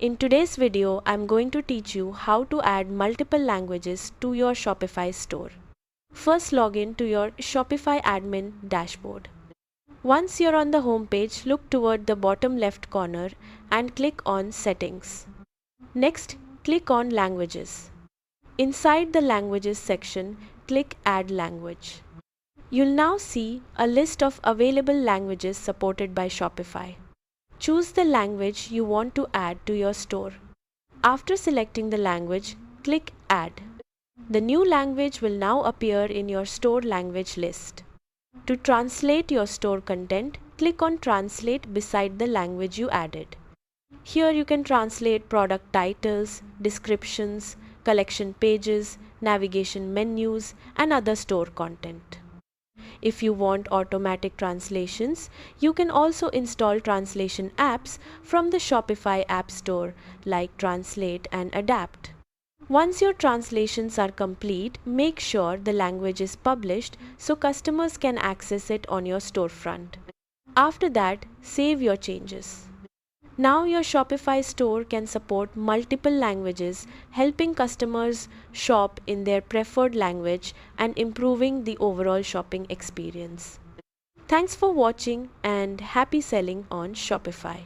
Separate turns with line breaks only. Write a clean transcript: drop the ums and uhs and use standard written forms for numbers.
In today's video, I'm going to teach you how to add multiple languages to your Shopify store. First, log in to your Shopify admin dashboard. Once you're on the home page, look toward the bottom left corner and click on Settings. Next, click on Languages. Inside the Languages section, click Add Language. You'll now see a list of available languages supported by Shopify. Choose the language you want to add to your store. After selecting the language, click Add. The new language will now appear in your store language list. To translate your store content, click on Translate beside the language you added. Here you can translate product titles, descriptions, collection pages, navigation menus, and other store content. If you want automatic translations, you can also install translation apps from the Shopify App Store like Translate and Adapt. Once your translations are complete, make sure the language is published so customers can access it on your storefront. After that, save your changes. Now your Shopify store can support multiple languages, helping customers shop in their preferred language and improving the overall shopping experience. Thanks for watching and happy selling on Shopify.